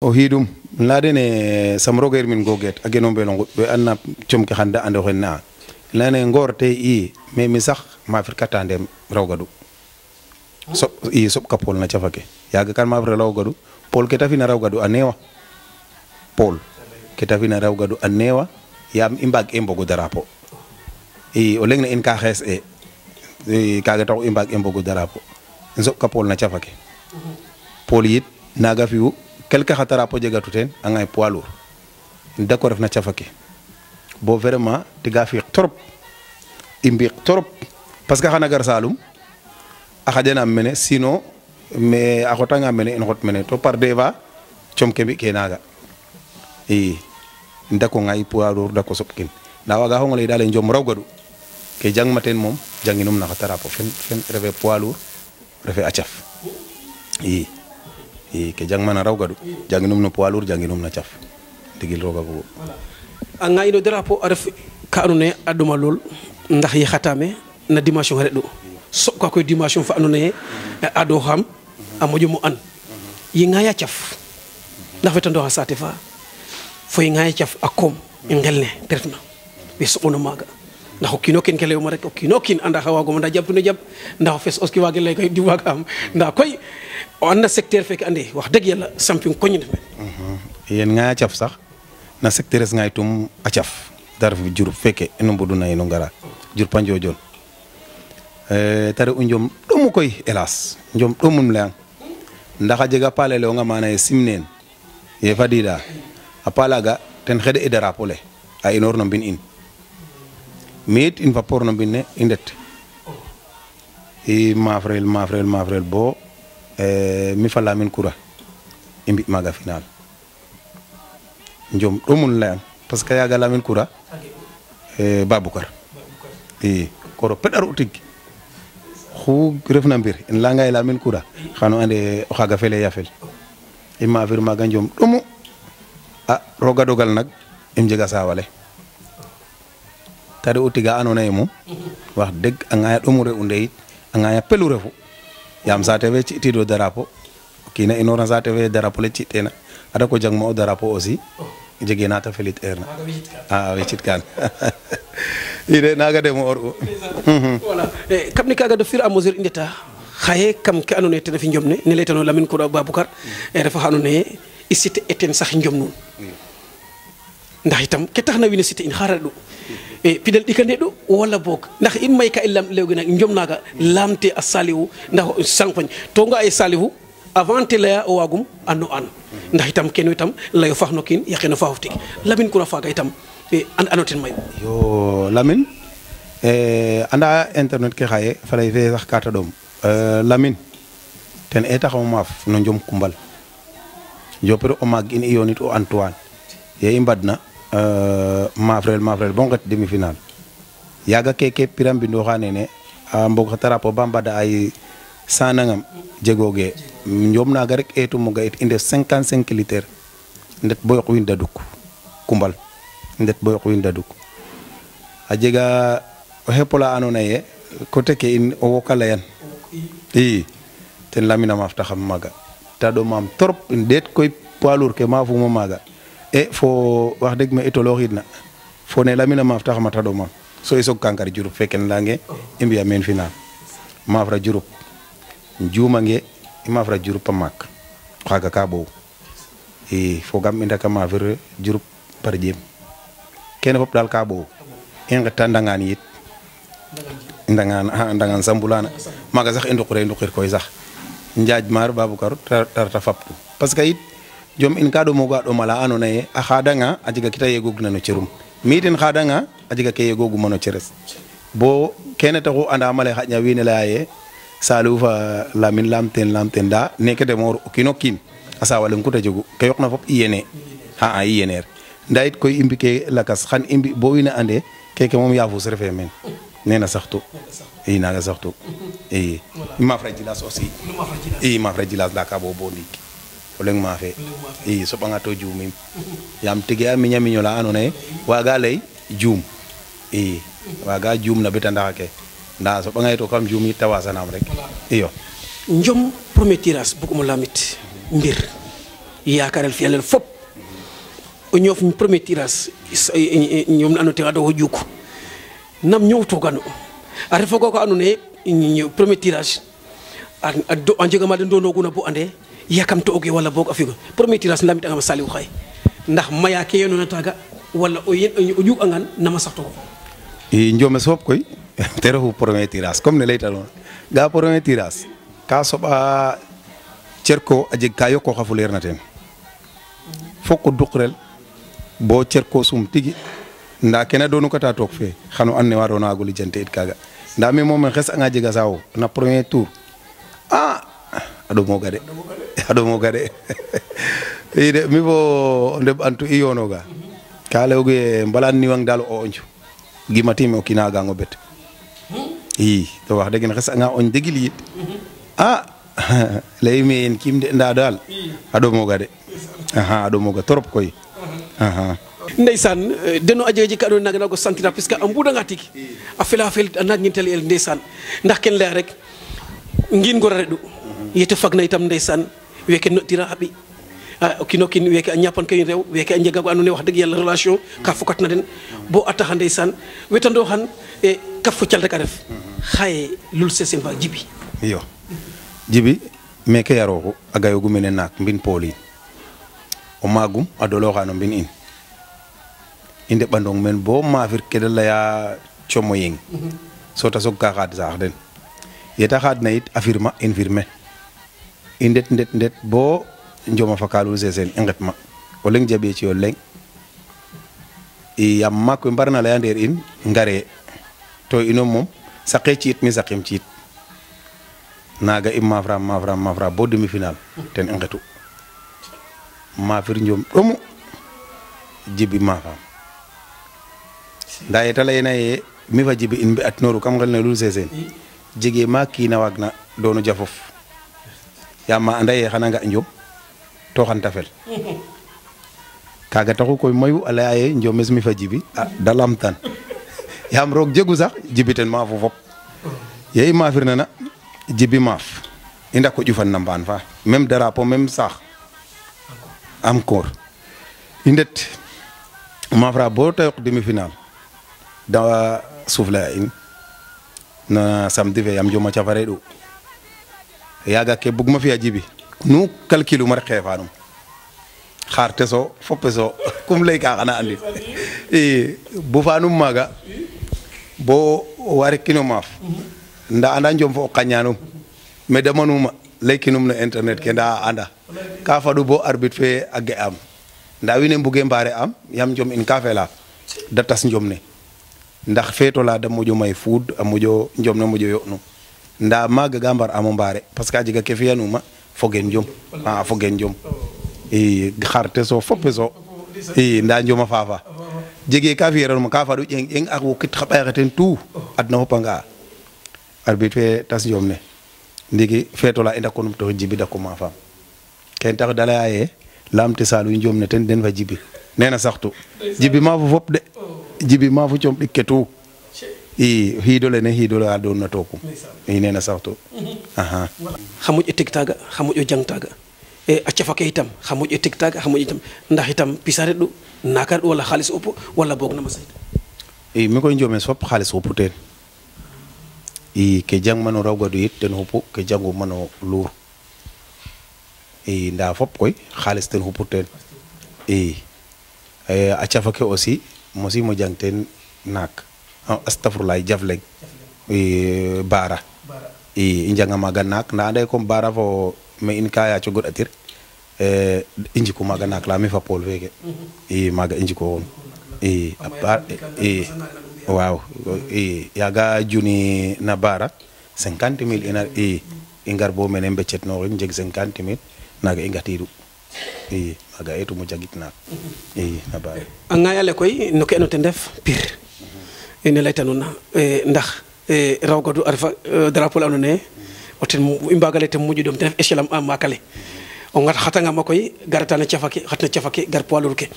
o hidum ladene samroger min goget ageno belongo be anna chomke handa ando henna lane ngorte i mais mi sax ma firkata ndem rawgadu sop kapol na cafake yaga kan ma rawgadu pol ke tafina rawgadu anewa pol ke tafina rawgadu anewa yam imbag embogo darapo o legne en ka xes kaga tax imbag embogo darapo sop kapol na cafake pol yit naga fiu quelque khatara po jega tuten angay poids lourd d'accord ref na cafake bo vraiment tiga fi trop imbi trop parce que xana gar salum a xajana mene sinon mais a xotanga mene en xot mene to par deva comke bi ke naga ndako ngay poids lourd dako sopkin na waga xongole dal njom rawgadu ke jang maten mom janginum na khatara po fen refe poids lourd refe acaf ke jang mana rawgadu janginum no poids lourd janginum na caf digil roga bugo a ngayno drapeau a ref ka ando naye a ɗoma lool ndax ye xatame na dimension reɗo soɓ ka koy dimension fa ando naye a ɗo xam a moƴo mo an ye ngaya caf ndax wetandoxa saate fa fo ye ngaya caf a koom i ngel ne te refna we soɓona maaga ndax o kiino kiin ke leyuma rek o kiino kiin anda xa waagoma nda jabtino jab ndax o fes oski waage ley koy di waaga am nda koy o anda secteur feke ande wax dëgg yàlla champion koñ def yen ngaya caf sax na secteur es ngay tum a caf darf jur feke eno mboduna ino ngara jur panjojon tare u njom ɗomu koy hélas njom ɗomum leyang ndax a jega paale leonga mana ye simnen ye fadida a paalaga ten xeɗe e drapeau le a inor no mbin in mais in fa por no mbin ne i ndet i mafrel bo mi fa Lamine Koura i mbi maaga final njom ɗomun leyang parce que yaga Lamine Koura Baboucar koro peɗar u tig xu refna mbir in leyanga ye Lamine Koura xano ande o xaga fele yafel i mafir maaga njom ɗomu a roga dogal nak im jega sawale tade u tiga andona ye moom wax deg a ngaya ɗomu re u ndeyit a ngaya pelu refu yam saate fe ci'tido drapeau o kiina inoor na saate fe drapeau le ci'tena ada ko jang ma o drapeau aussi jege nata felit erna a wecit kan ide naga demo or voilà kam ni kaga de fur à mesure indeta xaye kam ke andona ye ten refi njom ne leytano Lamine Koura Baboucar refa xa andona ye i cité eten sax njom nuun ndax itam ke taxna wiin we cité in xara ɗu pidel ɗikane ɗo walla boog ndax in may ka i lewge nak njom naga lamte a saliwu ndax sangpañ to nga ay saliwu avant te leya o wagum ano an ndax itam kene itam leyo faax no kiin yaqino faafof tig Lamine Koura faga itam ano ten mayu yo Lamine anda internet ke xaye falay fe sax kata ɗom Lamine ten etaxamo maaf no njom kumbal jopere o maag in i yonit o Antoine ye i mbadna mafrel bo nget demi final yaga keke piram bindo xa nene a mbog xa drapeau ba mbada ay sanangam jegoge njom naga rek etumo ga it i ndef 55 litres ndet bo yoq wiin daduk kumbal ndet bo yoq wiin daduk a jega o xepola andona ye côté ke in o woka leyan ten Lamine a maaf taxam maga ta ɗomam trop in ɗeet koy poids lourd ke mafuma maga fo wax deg me itoloxidna fo ne Lamine a maaf taxama ta ɗomam so i soog kankar Diouroup feken leyange i mbiya meen final mafra Diouroup juumange i mafra Diouroup a maak xaga ka ɓoow fogam i ndaka mafir Diouroup par jem kene fop dal ka ɓoow i ngeta ndangan yit ndangan sambulana maga sax i nduqir koy sax njaaj maar Baboucar tarta faptu parce que yit jom in ka ɗomoga ɗomala andona ye a xadanga a jega kita yegogna no cerum mi ten xadanga a jega ke yegoguma no ceres bo kene taxu andamale xaƴna wiin we leya ye Saliou fa Lamine lamten nda neke demoor o kiino kiin a sawaleng kuta jegu ke yoqna fop i yene i yeneer nda yit koy i mbi ke lakas xan i mbi bo wiin we ande keke moom yafus refe meen nena saxtu i naga saxtu i mafra Djilas aussi i mafra Djilas da ka bo ndiik o leng mafe i soɓanga to juumim yaam tige a miña miño la andona ye waga ley juum i waga juum na beta ndaxa ke nda a soɓanga ye to kam juum yit ta wasanam rek iyo njom premier tirage bugum lamit mbir yakarel fiyalel fop o ñof premier tirage ñom na anote ado juku nam ñowto gano a refa ko anone premier tirage a do a jega ma den do noguna bo ande yakam to oge wala bok afigo premier tirage lamit nga saliw xay ndax maya ke yeno na taga wala o juk angan nama sax to i njome sop koy te refu premier tirage comme ne leyta non ga premier tirage ka soɓa cerko a jeg ka yoko xa fuleer na ten foko duqrel bo cerko sum tigi nda kena donu kata tok fe xano an ne waro na goli jante it kaga nda mi mom xes anga jega sawo na premier tour ado moga de ide mi bo ndeb antu iyonoga ka lewge mbalan ni wang dal o onju gimati mi o kinaga ngo bet to wax degen xes anga on degil yit lay me en kimde nda dal ado moga de ado moga torop koy ndeysaan deno ajeji ka do nagana ko santira puisque am buda ngati a fela fel nak ñintel el ndeysaan ndax ken leer rek ngin go redu yete fagna itam ndeysaan weke no tira habi kino kin weke a ñapan kay rew weke a njega ko andone wax deug yalla relation ka fokat na den bo ataxa ndeysaan wetando xan e ka fo cal rek a ref xaye lul sesen fa jibi iyo jibi meke yaroko agayogu mene nak mbin poli o magum adolo xano mbin in inde bandong men bo mafir kedal la ya chomo yeng sota sok ka xad sax den yeta xad na it affirma infirme indet bo njoma fakalu sesen enget ma o leng jabe ci o leng yam makko mbarna la yander in ngare to ino mom saqe ci it mi saqim ci it naga imma mafra bo demi final ten engetu mafir njom domu jibi mafam nda yeta layena ye mi fa jibi in bi atnoru kam ngal na lul sesen jege ma kina wagna donu jafof yama andaye xana nga njom to xanta fel kaga taxu koy mayu ala ye njomes mi fa jibi dalam tan yam rok jegu sax jibiten ma fofop ye ma firna na jibi maaf inda ko jufan na mbaan fa même drapeau même sax encore indet ma fra bo tay demi final da soufla in na samedi ve yam joma chafare do yaga ke bugma fi jibi nu calculu mar xefanum xarte so fopeso kum lay ka xana andi bu fanum maga bo ware kino maaf nda anda njom fo qañanum me damanuma lekinum no internet ke nda anda ka fadu bo arbitre fe agge am nda wine mbuge mbare am yam njom in ka fela datas njom ne ndax feto la da mojo may food amojo njom na mojo yonu nda maga gambar amo mbare parce que ajiga ke fiyanuma fogen njom fogen njom xarte so fopeso nda njoma fafa jege ka fiyeranuma ka fadu eng ak wokit xabayxeten tout adna hopanga arbitre fe tas njom ne ndigi feto la inda konum to jibi da ko ma fam ken tax dala ye lamte salu njom ne ten den fa jibi nena saxtu jibi ma fu fop de jibi ma fu com diketu hidole ne hidole a don na tokum nena saxtu xamuj etik taga xamuj o jang taga a cafake itam xamuj etik taga xamuj itam ndax itam pisare du nakar wala xaalis upp wala bok na ma sayt mi koy njome sop xaalis upp ten ke jang mano rawgadu yit ten hupu ke jangu mano lur nda fop koy xaalis ten hupu ten a cafake aussi mosi mo jang ten nak astafurlay jafleng bara i njanga maga nak nda ande comme bara fo me in kaya co god atir injiko maga nak la mi fa pol feke maga injiko won waaw yaga juni na bara 50,000 ina ingar bo menen becet no jeg 50,000 naga ingatiru maga etu mo jagit nak na bara anga yale koy no ke no te ndef pire ene laytanuna ndax rawgadu arfa drapeau la ne oten imbagale te muju dom te échelam am makale o ngat xatanga makoy garatana cafake xatna cafake gar poids ke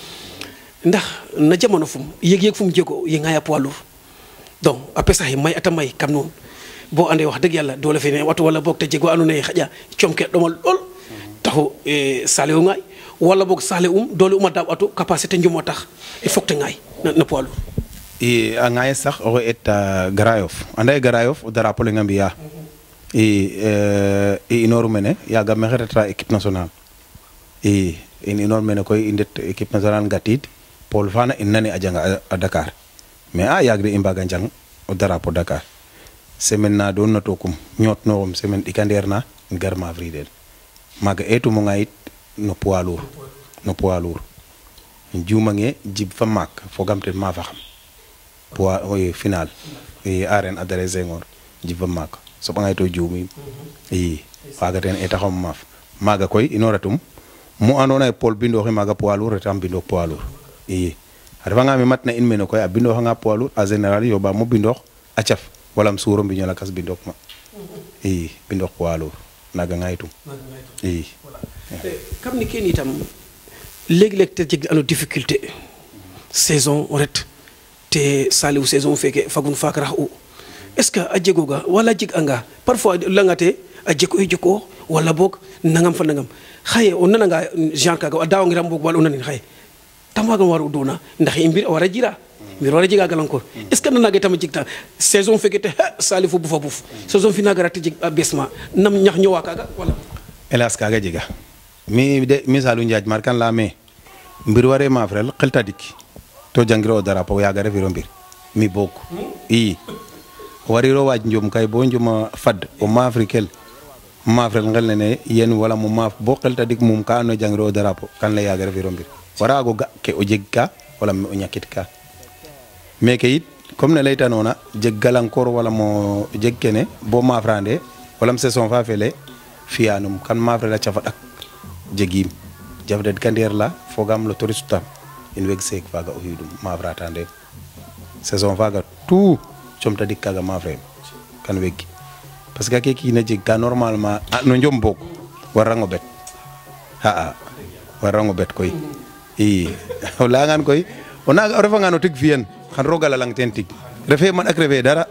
ndax na jamono fum yeg fum jego ye ngaya poids lourd donc a pesa he may ata may kam non bo ande wax deug yalla dole fene watu wala bok te jego anu ne xaja comke domal lol taxu salew ngay wala boog sahle doole uma daab atu capacité njumo tax il faut que te ngaay na poids lourd i a ngaye sax oxe eta Grand Yoff anda ye Grand Yoff o drapeau lenga mbiya i inoru mene yaga maxey reta équipe nationale i inor mene koy i ndet équipe nationale ngatid Paul fana in nane a janga a Dakar mais yaag de i mbaga njang o drapeau Dakar semaine na doon na tokum ñootnoxum semaine ɗikandeer na gar ma fridel maaga eetumonga yit no poids lourd juumange jib fa maak fogam ten ma faxam poids final i arène Adrien Senghor jib fa maak soɓanga to juumin i waaga ten etaxam maaf maaga koy inoratum mu andoona ye Paul bindooxi maaga poids lourd retam bindook poids lourd i a refanga me matna in mene koy a bindooxanga poids lourd en général yoɓa mo bindoox a caf wala suuro mbiño lakas bindook ma i bindook poids lourd naga ngaytum i kam ni kene itam léeg-léeg te jeg ano difficulté saison ret te Saliou saison feke fagun faak rax u est ce que a jegoga wala jeg anga parfois langate a jeko wala boog nangam fa nangam xaye o nananga genre kaga a dawangiram boog wala o nanin xaye tam waagam war u doona ndax i mbir a wara jira mbir wara jega galankor est ce que nanage tama jeg ta saison feke te Saliou fo bufa buf saison fi naga rate jeg a baissement nam ñax ñowa kaga wala hélas kaga jega mi Saliou Ndiadj Mar kan leyame mbir ware mafrel xel tadik to jangiro o drapeau yaga refiro mbir mi boog i wariro waaj njom kay bo njoma fad o mafrikel mafrel ngel nene yen wala mo maaf bo xel tadik mum ka ando jangiro o drapeau kan le yaga refiro mbir wara go ga ke o jeg ka wala o ñakit ka mais ke yit comme ne leytanona jeg galankor wala mo jeg kene bo mafrande wala saison fa fele fiyanum kan mafrel a cafa ɗak jegim jafdet kandeer la fogam lo touriste tam in weg seek faga o xiidum mafrata ndem saison faga tout comta dik kaga mafrem kan weggi parce que ke kiina jeg ka normalement no njom boog warango bet warango bet koy i o leyangan koy o refanga no tig fiyen xan roga lalang ten tig refe man ak refe dara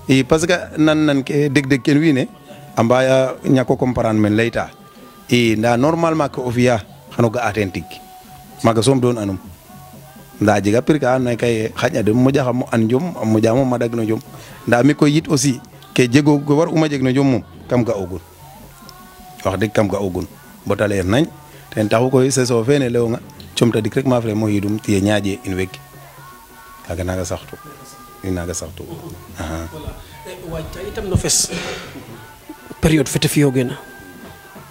i parce que nan ke deg ken wiin we a mbaya ñako comprendre men leyta i nda normalement ke o fiya xano ga'a ten tig maaga soom doon anum nda a jega prix ka andoona yee kay xaƴna de moƴaxam mo an njom a moƴaam mo madag no njom nda mi koy yit aussi ke jego ke war uma jeg no njom moom kam ga'ogun wax deg kam ga'ogun bota leer nañ ten taxu koy saison fene leyonga comta dik rek mafre mo xiidum tiye ñaaƴe in weg kaaga naaga saxtu waajta itam no fes période fete fiyogeena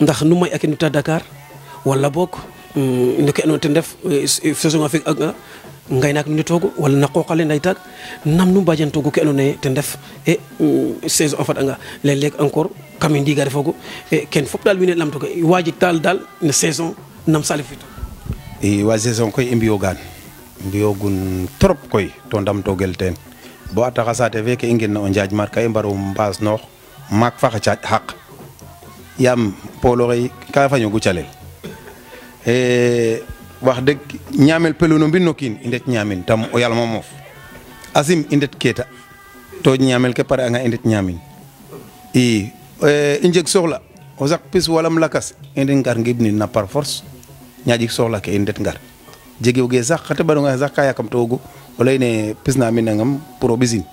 ndax nu may ake nuta Dakar wala boog no ke andoona ten ref saison a fek anga ngaynaak nu ndetoogu wala na qooq ale ndaytaak nam nu mbajantoogu ke andoona yee ten ref saison a fadanga léeg-léeg encore kam i ndiiga refoogu ken fop daal wiin we lamtooga waajik daal no saison nam Saliou fito i wa saison koy i mbiyogun trop koy to ndamtoogel teen bo a taxa saate feke i ngenna o Ndiadj Mar ka i mbaro mbaasnoox maak fa xa caaƴ xaq yaam pooloxe ka fañogu calel wax dëgg ñaamel pelu no mbin no kiin i ndet ñaamin tam o yalma moof asim i ndet keeta to ñaamel ke pare anga i ndet ñaamin i njeg soxla o sak pis walam lakas i ndet ngar ngibnin na par force ñaƴik soxla ke i ndet ngar jegewge sax xa teɓanonga sax ka yakamtoogu o leyne pis na mi nangam pour o ɓisin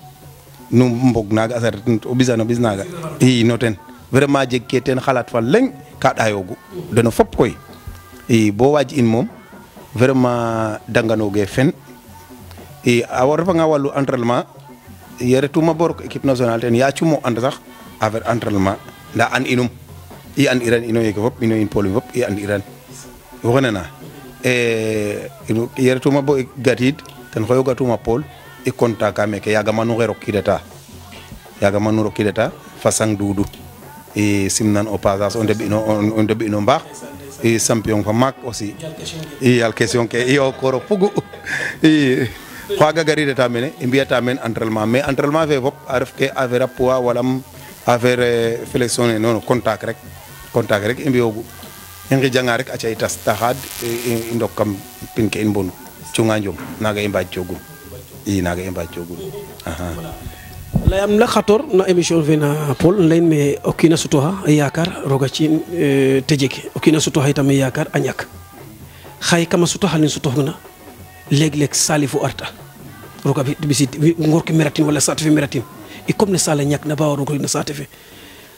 nu mbog naaga a saret o ɓisan o ɓis naaga i no ten vraiment jeg ke teen xalaat fa leŋ ka ɗayoogu deno fop koy i bo waaj in moom vraiment danganooge fen i a refanga wàllu entraînement ye retuma bo rok équipe nationale ten yaacumo and sax affaire entraînement nda an inum i an iran ino yeke fop ino in pol fop i an iran woxe nana ye retuma bo gatid ten xoyogatuma Paul i contact ka meke yaga manu xe rokidata fa sang duudu i simnan au passage o ndeɓino mbaax i champion fa maak aussi i yal question ke i o kooro pugu i xaaga garidata mene i mbiyata meen entraînement mais entraînement fe fop a ref ke affaire a poids wala affaire flexion ne non contact rek i mbiyoogu i ngijanga rek aca i tas taxaad i ndok kam pin ke in mbonu cunga njom naaga i mbaaj coogun layam la xator na émission fe na Paul leyin me o kiina sutoxa a yaakaar roga ci'in te jeg o kiina sutoxa itam a yaakaar a ñak xay kama suto halin suto huna leg salifu arta roka bisi ngorki meratin wala sate fe meratin e comme ne sala ñak na bawa roka na sate fe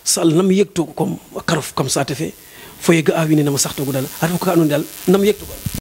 sal nam yekto comme karof comme sate fe fo yega awini na ma saxto gudal ar ko anu dal nam yekto